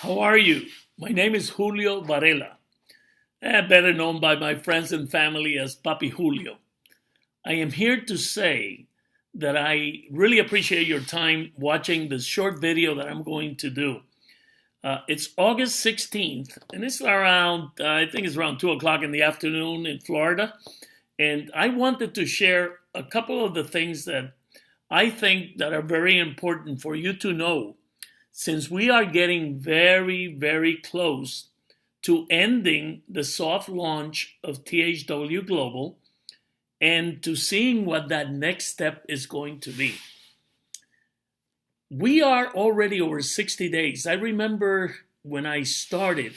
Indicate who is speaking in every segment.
Speaker 1: How are you? My name is Julio Varela, better known by my friends and family as Julio. I am here to say that I really appreciate your time watching this short video that I'm going to do. It's August 16th, and it's around, I think it's around 2 o'clock in the afternoon in Florida. And I wanted to share a couple of the things that I think that are very important for you to know, since we are getting very, very close to ending the soft launch of THW Global and to seeing what that next step is going to be. We are already over 60 days. I remember when I started,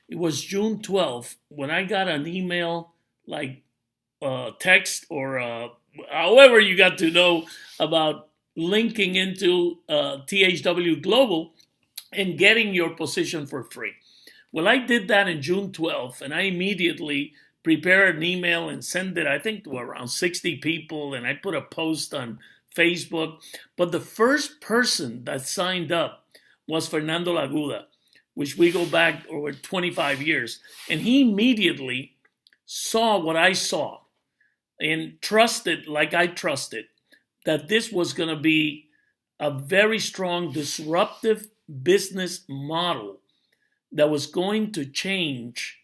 Speaker 1: it was June 12th, when I got an email like text or however you got to know about linking into THW Global and getting your position for free. Well, I did that in June 12th, and I immediately prepared an email and sent it, I think, to around 60 people, and I put a post on Facebook. But the first person that signed up was Fernando Laguda, which we go back over 25 years. And he immediately saw what I saw and trusted, like I trusted, that this was going to be a very strong disruptive business model that was going to change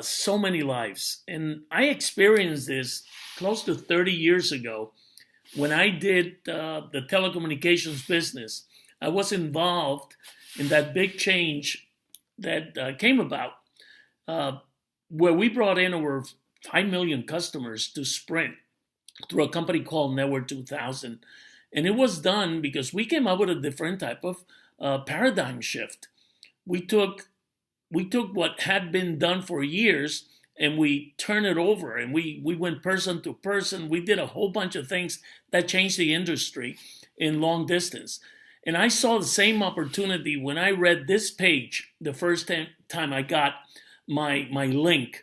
Speaker 1: so many lives. And I experienced this close to 30 years ago when I did the telecommunications business. I was involved in that big change that came about where we brought in over 5 million customers to Sprint through a company called Network 2000. And it was done because we came up with a different type of paradigm shift. We took what had been done for years and we turned it over, and we went person to person. We did a whole bunch of things that changed the industry in long distance. And I saw the same opportunity when I read this page the first time I got my link.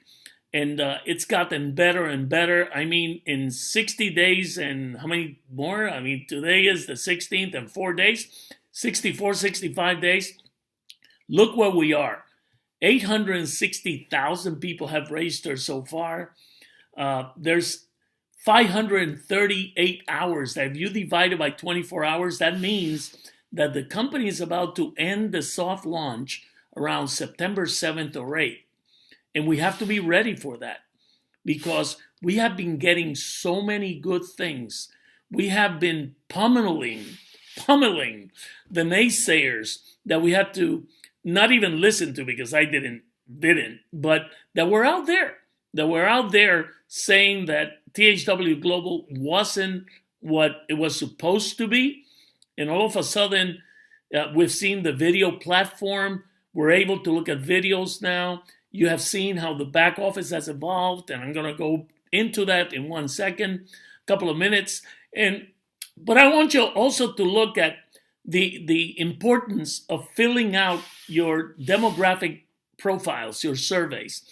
Speaker 1: And it's gotten better and better. I mean, in 60 days and how many more? I mean, today is the 16th and 4 days, 64, 65 days. Look where we are. 860,000 people have registered so far. There's 538 hours. If you divide it by 24 hours, that means that the company is about to end the soft launch around September 7th or 8th. And we have to be ready for that because we have been getting so many good things. We have been pummeling the naysayers that we had to not even listen to because I didn't, but that were out there saying that THW Global wasn't what it was supposed to be. And all of a sudden, we've seen the video platform. We're able to look at videos now. You have seen how the back office has evolved, and I'm going to go into that in 1 second, a couple of minutes. But I want you also to look at the importance of filling out your demographic profiles, your surveys.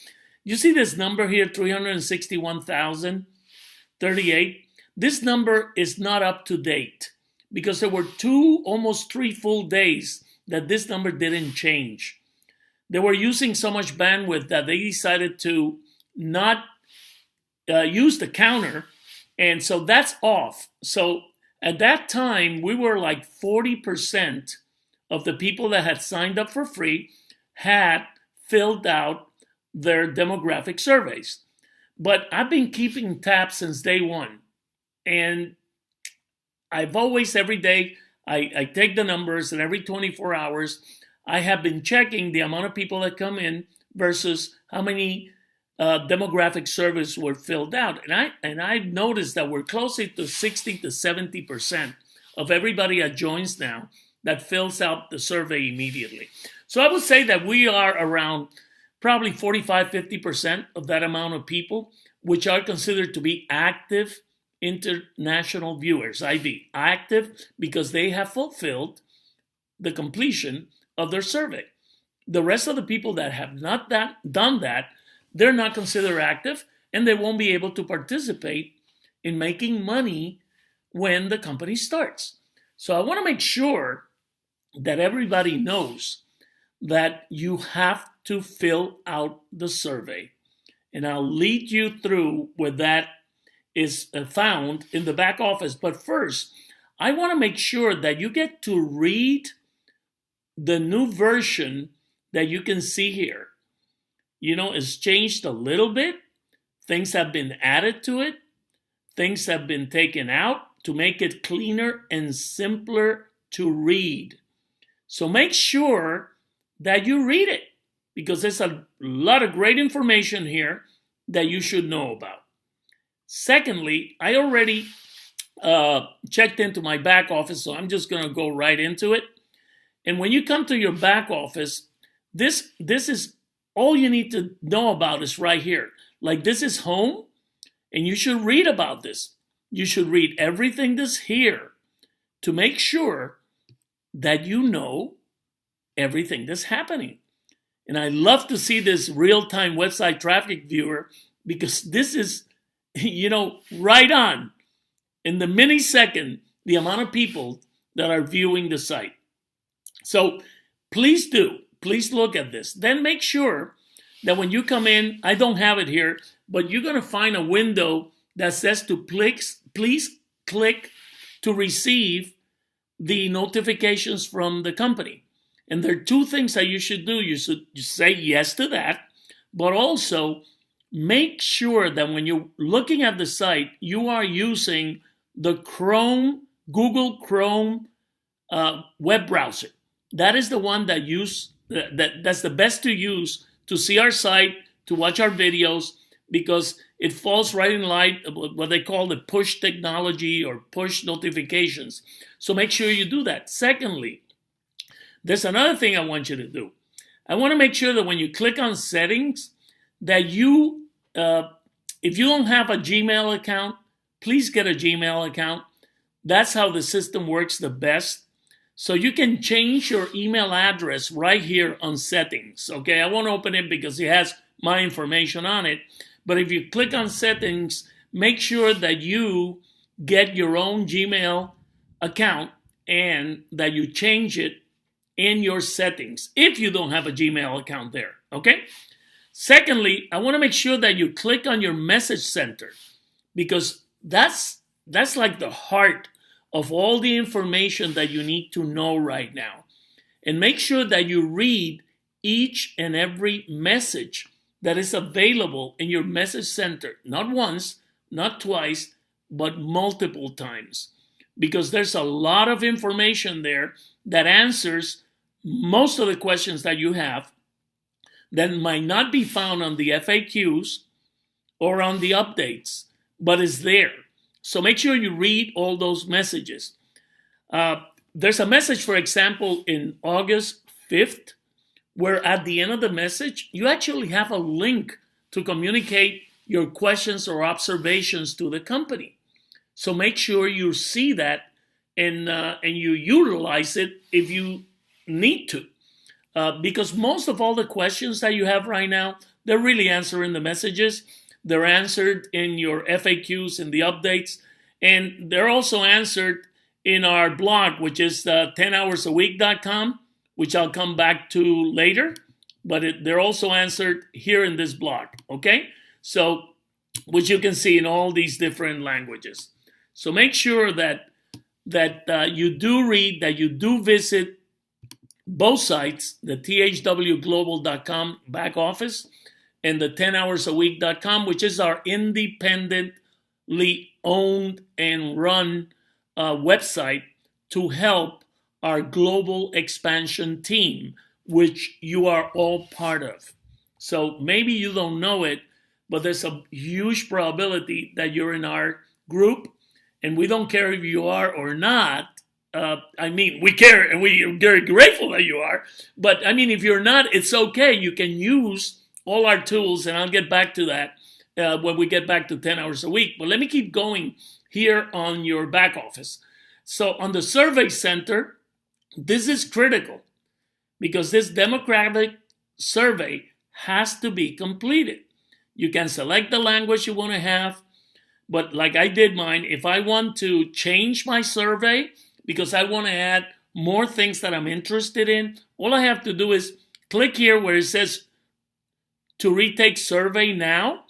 Speaker 1: You see this number here, 361,038. This number is not up to date because there were almost 3 full days that this number didn't change. They were using so much bandwidth that they decided to not use the counter. And so that's off. So at that time, we were like 40% of the people that had signed up for free had filled out their demographic surveys. But I've been keeping tabs since day one. And I've always, every day, I take the numbers, and every 24 hours, I have been checking the amount of people that come in versus how many demographic surveys were filled out. And I've noticed that we're closer to 60 to 70% of everybody that joins now that fills out the survey immediately. So I would say that we are around probably 45, 50% of that amount of people, which are considered to be active international viewers, IV, active because they have fulfilled the completion of their survey. The rest of the people that have not done that, they're not considered active, and they won't be able to participate in making money when the company starts. So I want to make sure that everybody knows that you have to fill out the survey. And I'll lead you through where that is found in the back office. But first, I want to make sure that you get to read the new version that you can see here. You know, it's changed a little bit. Things have been added to it. Things have been taken out to make it cleaner and simpler to read. So make sure that you read it, because there's a lot of great information here that you should know about. Secondly, I already checked into my back office, so I'm just going to go right into it. And when you come to your back office, this is all you need to know about is right here. Like, this is home, and you should read about this. You should read everything that's here to make sure that you know everything that's happening. And I love to see this real-time website traffic viewer, because this is, you know, right on. In the millisecond, the amount of people that are viewing the site. So please look at this. Then make sure that when you come in, I don't have it here, but you're going to find a window that says to please click to receive the notifications from the company. And there are two things that you should do. You should say yes to that, but also make sure that when you're looking at the site, you are using the Google Chrome web browser. That is the one that that's the best to use to see our site, to watch our videos, because it falls right in line with what they call the push technology or push notifications. So make sure you do that. Secondly, there's another thing I want you to do. I want to make sure that when you click on settings, that you, if you don't have a Gmail account, please get a Gmail account. That's how the system works the best. So you can change your email address right here on settings. Okay, I won't open it because it has my information on it. But if you click on settings, make sure that you get your own Gmail account and that you change it in your settings if you don't have a Gmail account there. Okay. Secondly, I want to make sure that you click on your message center, because that's like the heart of all the information that you need to know right now. And make sure that you read each and every message that is available in your message center, not once, not twice, but multiple times, because there's a lot of information there that answers most of the questions that you have that might not be found on the FAQs or on the updates, but is there. So make sure you read all those messages. There's a message, for example, in August 5th, where at the end of the message, you actually have a link to communicate your questions or observations to the company. So make sure you see that and you utilize it if you need to. Because most of all the questions that you have right now, they're really answered in the messages. They're answered in your FAQs and the updates. And they're also answered in our blog, which is 10hoursAweek.com, which I'll come back to later. But they're also answered here in this blog, okay? So, which you can see in all these different languages. So make sure that you do read, that you do visit both sites, the THWGlobal.com back office and the 10hoursAweek.com, which is our independently owned and run website to help our global expansion team, which you are all part of. So maybe you don't know it, but there's a huge probability that you're in our group, and we don't care if you are or not. I mean, we care, and we're very grateful that you are. But I mean, if you're not, it's okay. You can use all our tools, and I'll get back to that when we get back to 10 hours a week. But let me keep going here on your back office. So on the survey center, this is critical because this demographic survey has to be completed. You can select the language you want to have, but like I did mine, if I want to change my survey because I want to add more things that I'm interested in, all I have to do is click here where it says to retake survey now,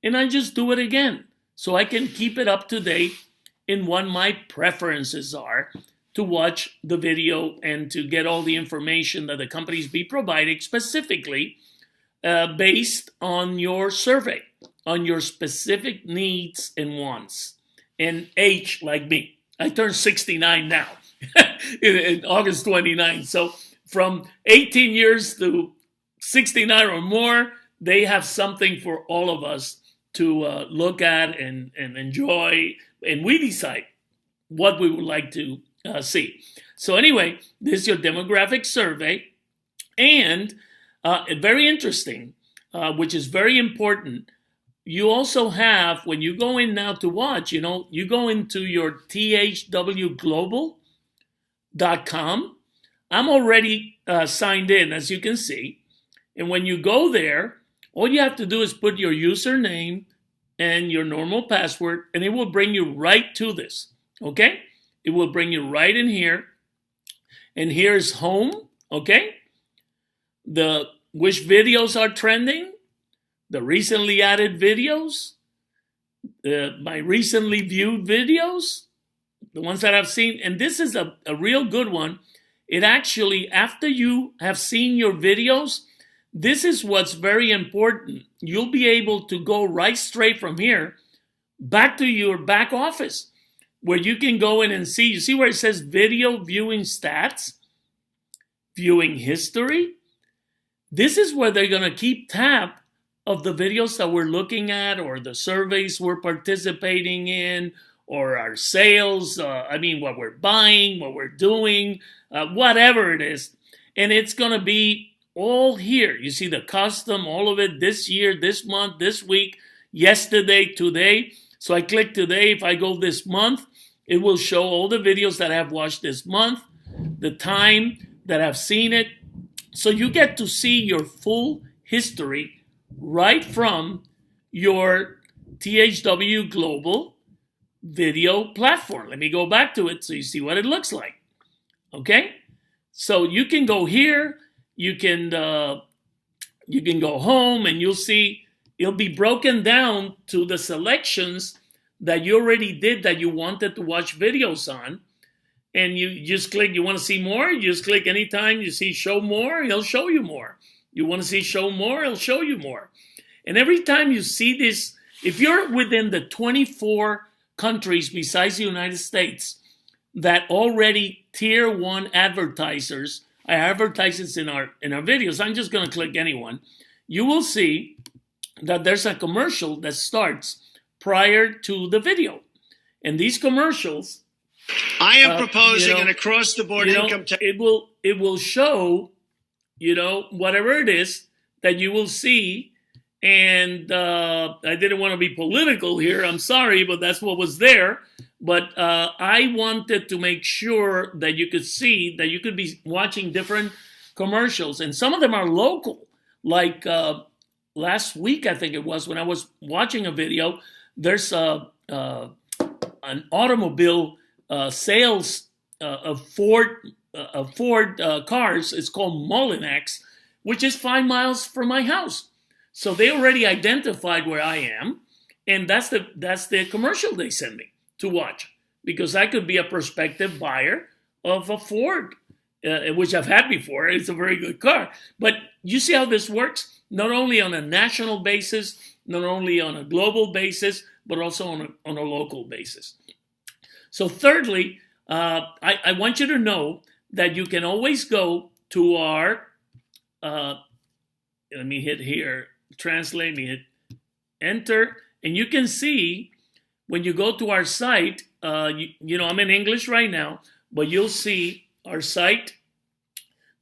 Speaker 1: and I just do it again. So I can keep it up to date in what my preferences are to watch the video and to get all the information that the companies be providing specifically based on your survey, on your specific needs and wants, and age like me. I turned 69 now, in August 29. So from 18 years to 69 or more, they have something for all of us to look at and enjoy, and we decide what we would like to see. So anyway, this is your demographic survey, and very interesting, which is very important. You also have, when you go in now to watch, you go into your THWGlobal.com. I'm already signed in, as you can see. And when you go there, all you have to do is put your username and your normal password, and it will bring you right to this, okay? It will bring you right in here. And here's home, okay? Which videos are trending, the recently added videos, my recently viewed videos, the ones that I've seen. And this is a real good one. It actually, after you have seen your videos, this is what's very important. You'll be able to go right straight from here back to your back office, where you can go in and see. You see where it says video viewing stats, viewing history? This is where they're going to keep tab of the videos that we're looking at, or the surveys we're participating in, or our sales, what we're buying, what we're doing, whatever it is. And it's going to be all here. You see the custom, all of it, this year, this month, this week, yesterday, today. So I click today. If I go this month, it will show all the videos that I've watched this month, the time that I've seen it. So you get to see your full history right from your THW Global video platform. Let me go back to it so you see what it looks like. Okay? So you can go here, you can go home, and you'll see it'll be broken down to the selections that you already did that you wanted to watch videos on. And you just click, you want to see more? You just click anytime you see show more, it'll show you more. You want to see show more, it'll show you more. And every time you see this, if you're within the 24 countries besides the United States that already tier 1 advertisers are advertisers in our videos, I'm just going to click anyone. You will see that there's a commercial that starts prior to the video. And these commercials,
Speaker 2: I am proposing an across-the-board income tax.
Speaker 1: It will show, whatever it is that you will see. And I didn't want to be political here. I'm sorry, but that's what was there. But I wanted to make sure that you could see that you could be watching different commercials. And some of them are local. Like last week, I think it was, when I was watching a video, there's an automobile sales of Ford cars. It's called Mullinax, which is 5 miles from my house. So they already identified where I am, and that's the commercial they send me to watch, because I could be a prospective buyer of a Ford, which I've had before. It's a very good car. But you see how this works? Not only on a national basis, not only on a global basis, but also on a local basis. So thirdly, I want you to know that you can always go to our, let me hit here, translate, me hit enter, and you can see when you go to our site, I'm in English right now, but you'll see our site.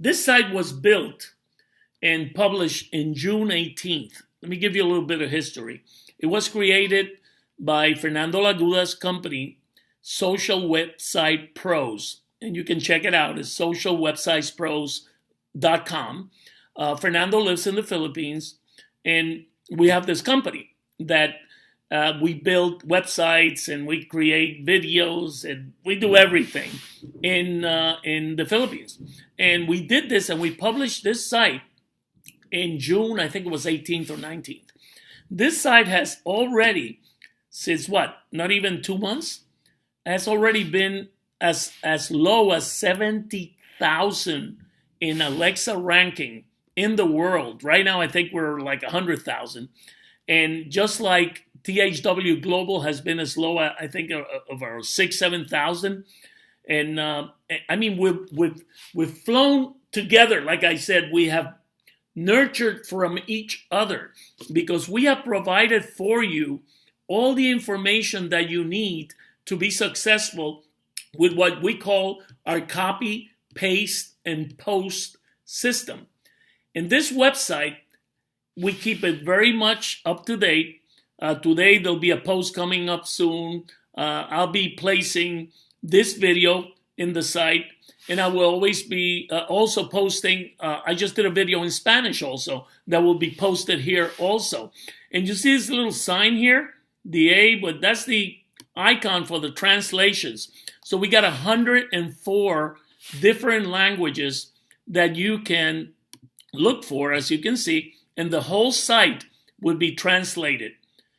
Speaker 1: This site was built and published in June 18th. Let me give you a little bit of history. It was created by Fernando Laguda's company, Social Website Pros, and you can check it out. It's socialwebsitespros.com. Fernando lives in the Philippines, and we have this company that we build websites and we create videos and we do everything in the Philippines. And we did this and we published this site in June, I think it was 18th or 19th. This site has already, since what, not even 2 months, has already been as low as 70,000 in Alexa ranking in the world. Right now, I think we're like 100,000. And just like THW Global has been as low, I think, of our 6,000-7,000. And I mean, we've flown together. Like I said, we have nurtured from each other because we have provided for you all the information that you need to be successful with what we call our copy, paste, and post system. In this website, we keep it very much up to date. Today, there'll be a post coming up soon. I'll be placing this video in the site, and I will always be also posting. I just did a video in Spanish also that will be posted here also. And you see this little sign here, the A, but that's the icon for the translations. So we got 104 different languages that you can look for, as you can see, and the whole site would be translated.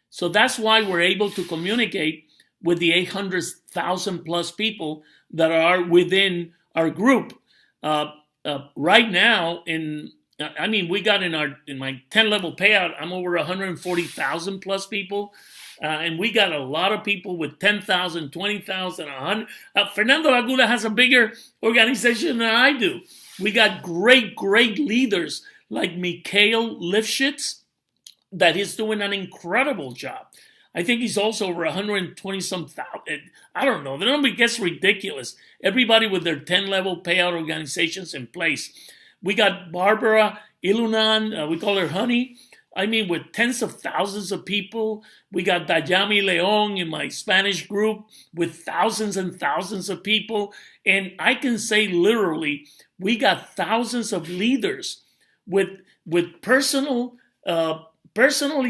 Speaker 1: So that's why we're able to communicate with the 800,000 plus people that are within our group. Right now, we got in my 10 level payout, I'm over 140,000 plus people. And we got a lot of people with 10,000, 20,000, 100. Fernando Laguna has a bigger organization than I do. We got great leaders like Mikhail Lifshitz, that is doing an incredible job. I think he's also over 120-some thousand. I don't know. The number gets ridiculous. Everybody with their 10-level payout organizations in place. We got Barbara Ilunan, we call her Honey. I mean, with tens of thousands of people. We got Dayami Leon in my Spanish group with thousands and thousands of people. And I can say literally, we got thousands of leaders with personally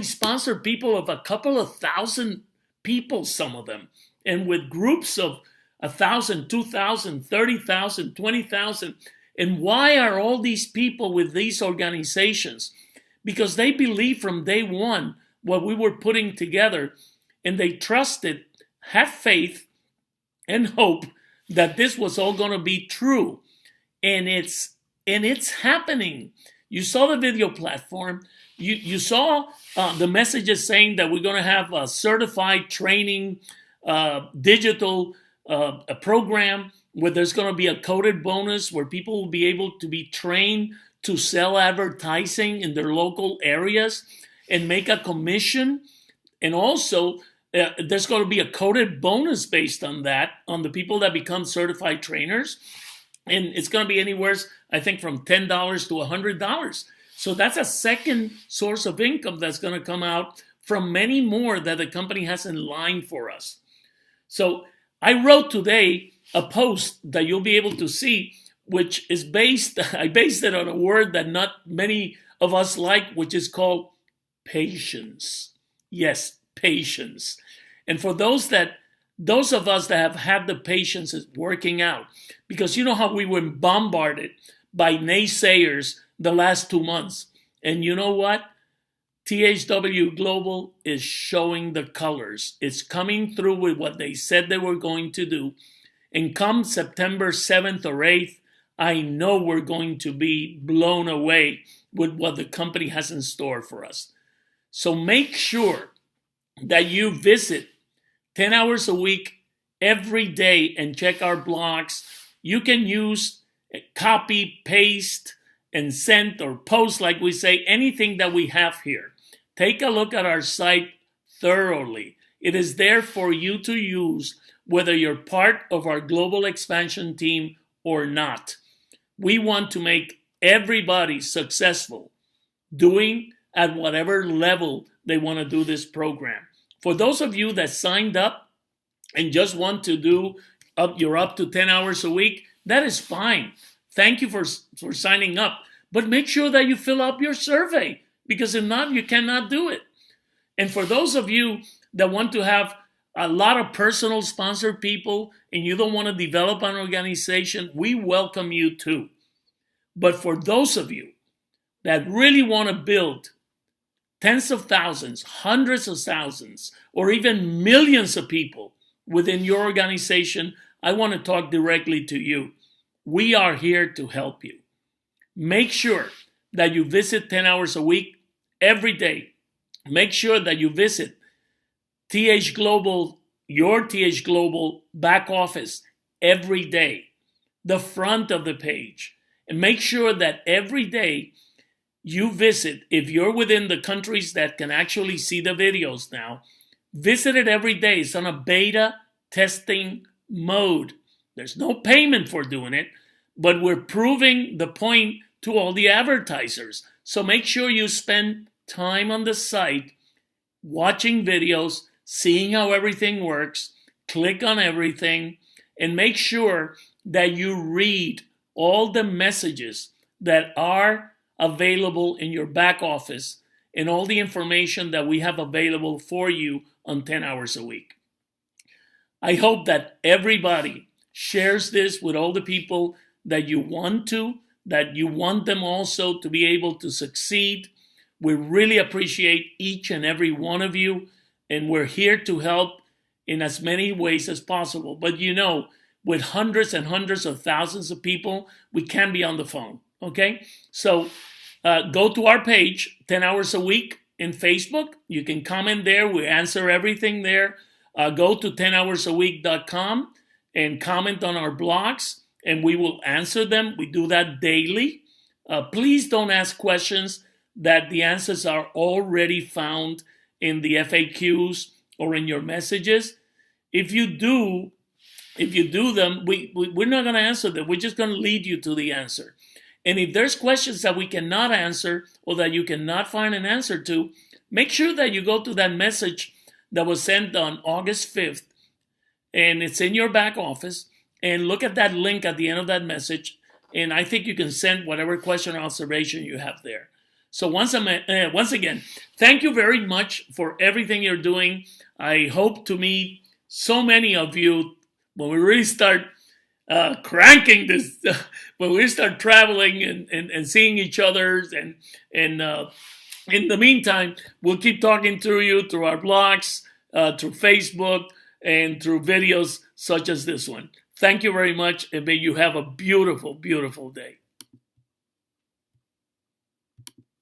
Speaker 1: sponsored people of a couple of thousand people, some of them, and with groups of 1,000, 2,000, 30,000, 20,000. And why are all these people with these organizations? Because they believe from day one what we were putting together, and they trusted, had faith, and hope that this was all going to be true. And it's happening. You saw the video platform. You saw the messages saying that we're going to have a certified training, digital a program where there's going to be a coded bonus where people will be able to be trained to sell advertising in their local areas and make a commission. And also, there's going to be a coded bonus based on that, on the people that become certified trainers. And it's going to be anywhere, I think, from $10 to $100. So that's a second source of income that's going to come out from many more that the company has in line for us. So I wrote today a post that you'll be able to see, which is I based it on a word that not many of us like, which is called patience. Yes, patience. And for those of us that have had the patience is working out, because you know how we were bombarded by naysayers the last 2 months. And you know what? THW Global is showing the colors. It's coming through with what they said they were going to do. And come September 7th or 8th, I know we're going to be blown away with what the company has in store for us. So make sure that you visit 10 hours a week every day and check our blogs. You can use copy, paste, and send or post, like we say, anything that we have here. Take a look at our site thoroughly. It is there for you to use, whether you're part of our global expansion team or not. We want to make everybody successful doing at whatever level they want to do this program. For those of you that signed up and just want to do you're up to 10 hours a week, that is fine. Thank you for signing up. But make sure that you fill out your survey, because if not, you cannot do it. And for those of you that want to have a lot of personal sponsored people and you don't want to develop an organization, we welcome you too. But for those of you that really want to build tens of thousands, hundreds of thousands, or even millions of people within your organization, I want to talk directly to you. We are here to help you. Make sure that you visit 10 hours a week every day. Make sure that you visit THWGlobal, your THWGlobal back office every day, the front of the page. And make sure that every day you visit, if you're within the countries that can actually see the videos now, visit it every day. It's on a beta testing mode. There's no payment for doing it, but we're proving the point to all the advertisers. So make sure you spend time on the site watching videos, seeing how everything works, click on everything, and make sure that you read all the messages that are available in your back office and all the information that we have available for you on 10 hours a week. I hope that everybody shares this with all the people that you want to, that you want them also to be able to succeed. We really appreciate each and every one of you, and we're here to help in as many ways as possible. But you know, with hundreds and hundreds of thousands of people, we can't be on the phone, okay? So go to our page, 10 hours a week in Facebook. You can comment there. We answer everything there. Go to 10hoursAweek.com and comment on our blogs, and we will answer them. We do that daily. Please don't ask questions that the answers are already found in the FAQs or in your messages. If you do them, we're not going to answer them. We're just going to lead you to the answer. And if there's questions that we cannot answer or that you cannot find an answer to, make sure that you go to that message that was sent on August 5th, and it's in your back office, and look at that link at the end of that message, and I think you can send whatever question or observation you have there. So once again, thank you very much for everything you're doing. I hope to meet so many of you when we really start cranking this, when we start traveling and seeing each other. And in the meantime, we'll keep talking to you through our blogs, through Facebook, and through videos such as this one. Thank you very much, and may you have a beautiful, beautiful day.